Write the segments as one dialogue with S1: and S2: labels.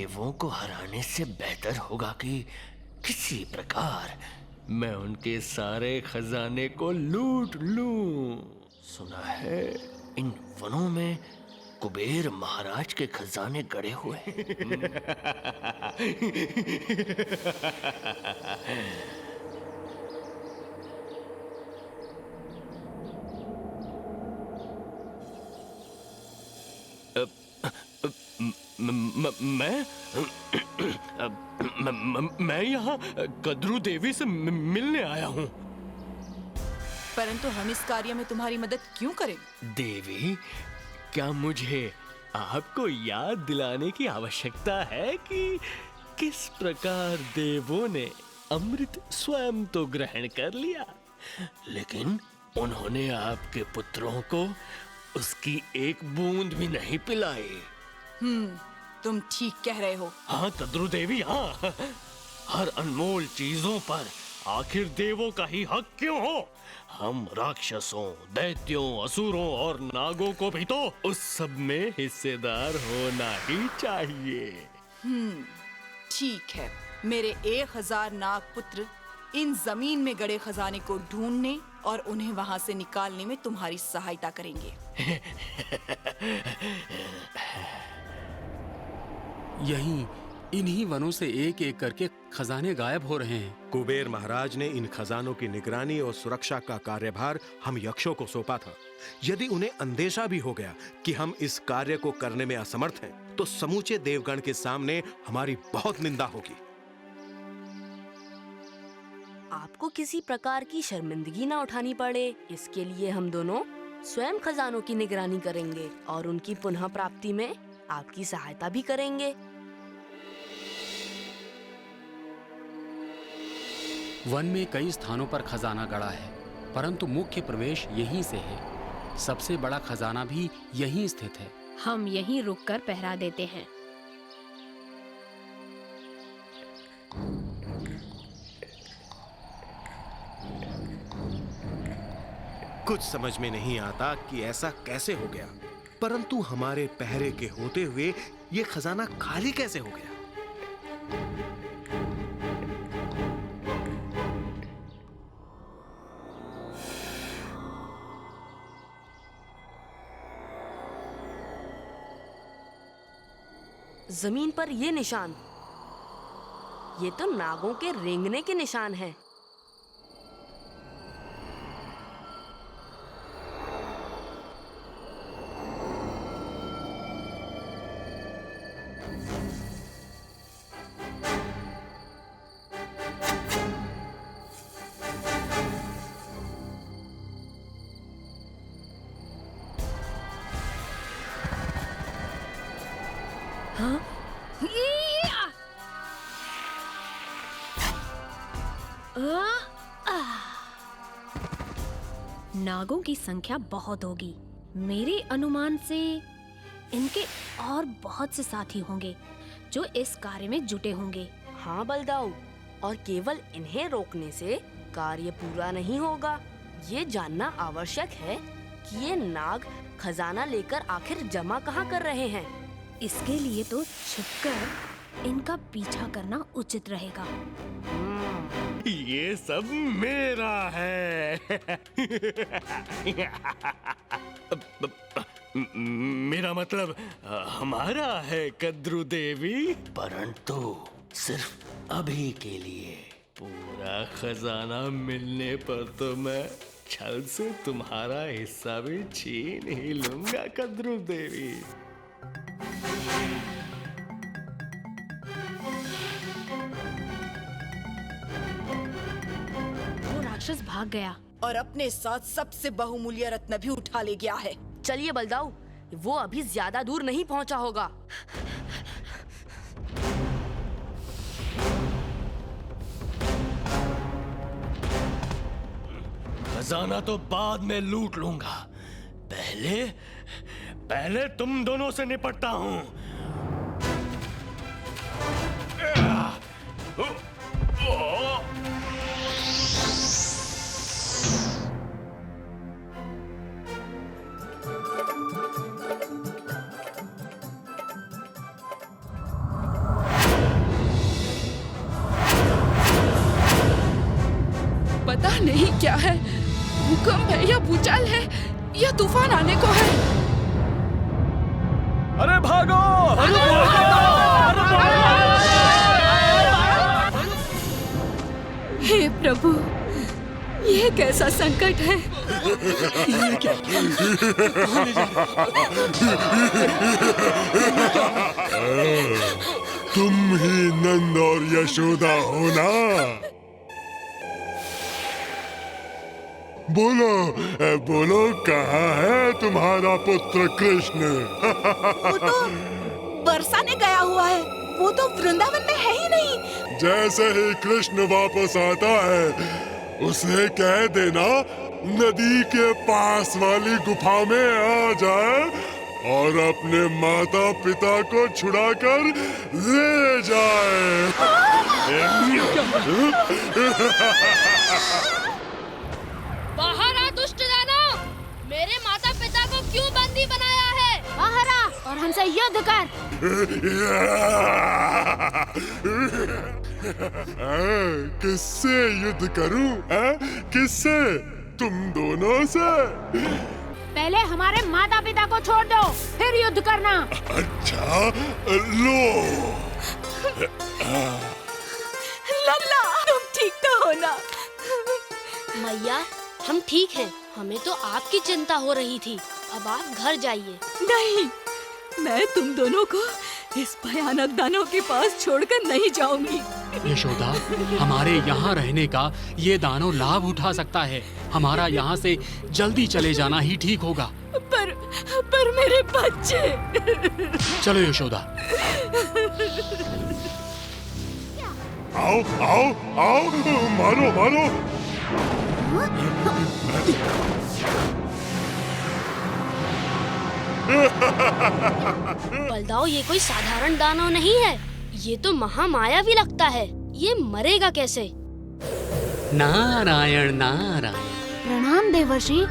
S1: देवों को हराने से बेहतर होगा कि किसी प्रकार मैं उनके सारे खजाने को लूट लूं। सुना है इन वनों में कुबेर महाराज के खजाने गड़े हुए हैं। मैं मैं यहाँ कद्रू देवी से मिलने आया हूँ।
S2: परंतु हम इस कार्य में तुम्हारी मदद क्यों करें?
S1: देवी, क्या मुझे आपको याद दिलाने की आवश्यकता है कि किस प्रकार देवों ने अमृत स्वयं तो ग्रहण कर लिया, लेकिन उन्होंने आपके पुत्रों को उसकी एक बूंद भी नहीं पिलाई।
S2: तुम ठीक कह रहे हो।
S1: हाँ कद्रू देवी, हाँ। हर अनमोल चीजों पर आखिर देवों का ही हक क्यों हो? हम राक्षसों, दैत्यों, असुरों और नागों को भी तो उस सब में हिस्सेदार होना ही चाहिए।
S2: ठीक है, मेरे 1000 नाग पुत्र इन जमीन में गड़े खजाने को ढूंढने और उन्हें वहां से निकालने में तुम्हारी सहायता करेंगे।
S3: यहीं इन्हीं वनों से एक एक करके खजाने गायब हो रहे हैं।
S4: कुबेर महाराज ने इन खजानों की निगरानी और सुरक्षा का कार्यभार हम यक्षों को सौंपा था। यदि उन्हें अंदेशा भी हो गया कि हम इस कार्य को करने में असमर्थ हैं, तो समूचे देवगण के सामने हमारी बहुत निंदा होगी।
S5: आपको किसी प्रकार की शर्मिंदगी ना उठानी पड़े, इसके लिए हम दोनों स्वयं खजानों की निगरानी करेंगे और उनकी पुनः प्राप्ति में आपकी सहायता भी करेंगे।
S3: वन में कई स्थानों पर खजाना गड़ा है, परंतु मुख्य प्रवेश यहीं से है। सबसे बड़ा खजाना भी यहीं स्थित है।
S6: हम यहीं रुककर पहरा देते हैं।
S4: कुछ समझ में नहीं आता कि ऐसा कैसे हो गया, परंतु हमारे पहरे के होते हुए ये खजाना खाली कैसे हो गया?
S5: जमीन पर ये निशान, ये तो नागों के रेंगने के निशान हैं।
S6: नागों की संख्या बहुत होगी। मेरे अनुमान से इनके और बहुत से साथी होंगे जो इस कार्य में जुटे होंगे।
S5: हाँ बलदाऊ, और केवल इन्हें रोकने से कार्य पूरा नहीं होगा। ये जानना आवश्यक है कि ये नाग खजाना लेकर आखिर जमा कहाँ कर रहे हैं।
S6: इसके लिए तो छिपकर इनका पीछा करना उचित रहेगा।
S1: ये सब मेरा है। मेरा मतलब हमारा है कद्रू देवी, परंतु सिर्फ अभी के लिए। पूरा खजाना मिलने पर तो मैं छल से तुम्हारा हिस्सा भी छीन ही लूंगा कद्रू देवी।
S6: राक्षस भाग गया
S2: और अपने साथ सबसे बहुमूल्य रत्न भी उठा ले गया है।
S5: चलिए बलदाऊ, वो अभी ज्यादा दूर नहीं पहुंचा होगा।
S1: खजाना तो बाद में लूट लूंगा, पहले तुम दोनों से निपटता हूं।
S2: नहीं क्या है, भूकंप है या भूचाल है या तूफान आने को है।
S1: अरे भागो!
S2: हे प्रभु, ये कैसा संकट है।
S7: तुम ही नंद और यशोदा हो ना? बोलो बोलो, कहाँ है तुम्हारा पुत्र कृष्ण?
S2: वो तो बरसाने गया हुआ है, वो तो वृंदावन में है ही नहीं।
S7: जैसे ही कृष्ण वापस आता है उसे कह देना नदी के पास वाली गुफा में आ जाए और अपने माता पिता को छुड़ाकर ले जाए।
S5: बाहर आ दुष्ट दानव! मेरे माता पिता को क्यों बंदी बनाया है?
S6: बाहर आ और हमसे युद्ध कर।
S7: किससे युद्ध करूं? किससे? तुम दोनों से?
S6: पहले हमारे माता पिता को छोड़ दो, फिर युद्ध करना।
S7: अच्छा, लो।
S2: लल्ला, तुम ठीक तो हो ना?
S5: मैया, हम ठीक हैं। हमें तो आपकी चिंता हो रही थी। अब आप घर जाइए।
S2: नहीं, मैं तुम दोनों को इस भयानक दानव के पास छोड़कर नहीं जाऊंगी।
S3: यशोदा, हमारे यहाँ रहने का ये दानव लाभ उठा सकता है। हमारा यहाँ से जल्दी चले जाना ही ठीक होगा।
S2: पर मेरे बच्चे।
S3: चलो यशोदा।
S7: आओ आओ आओ, मारो मारो।
S5: बलदाऊ, ये कोई साधारण दानव नहीं है। ये तो महामायावी लगता है। ये मरेगा कैसे?
S3: नारायण नारायण।
S6: प्रणाम देवर्षि,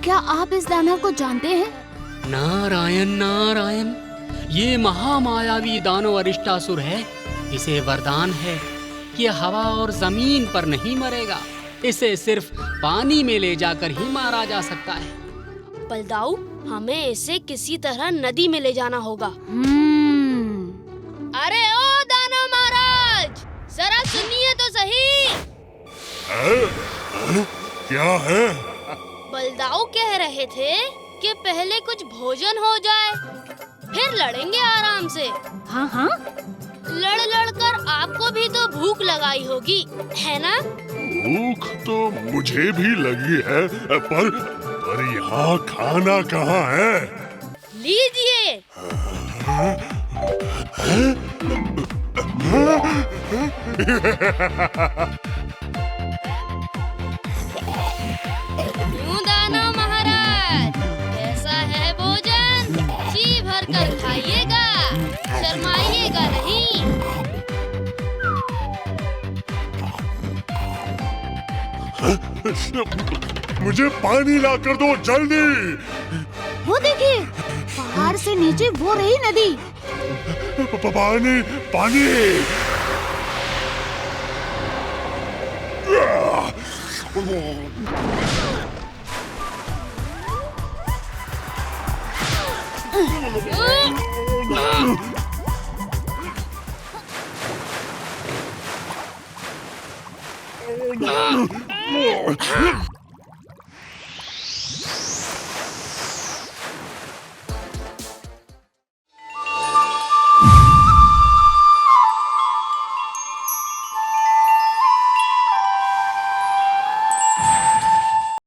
S6: क्या आप इस दानव को जानते हैं?
S3: नारायण नारायण, ये महामायावी दानव अरिष्टासुर है। इसे वरदान है कि हवा और जमीन पर नहीं मरेगा। इसे सिर्फ पानी में ले जाकर ही मारा जा सकता है।
S5: बलदाऊ, हमें इसे किसी तरह नदी में ले जाना होगा। अरे ओ दानव महाराज, जरा सुनिए तो सही।
S7: क्या है?
S5: बलदाऊ कह रहे थे कि पहले कुछ भोजन हो जाए, फिर लड़ेंगे आराम से।
S6: हाँ हाँ,
S5: लड़ लड़ कर आपको भी तो भूख लगाई होगी, है ना?
S7: भूख तो मुझे भी लगी है, पर यहाँ खाना कहाँ है?
S5: लीजिए। क्यों दानव महाराज, कैसा है भोजन? जी भर कर खाइएगा, शर्माइएगा नहीं।
S7: मुझे पानी ला कर दो जल्दी।
S6: वो देखिए, पहाड़ से नीचे वो रही नदी।
S7: पानी पानी।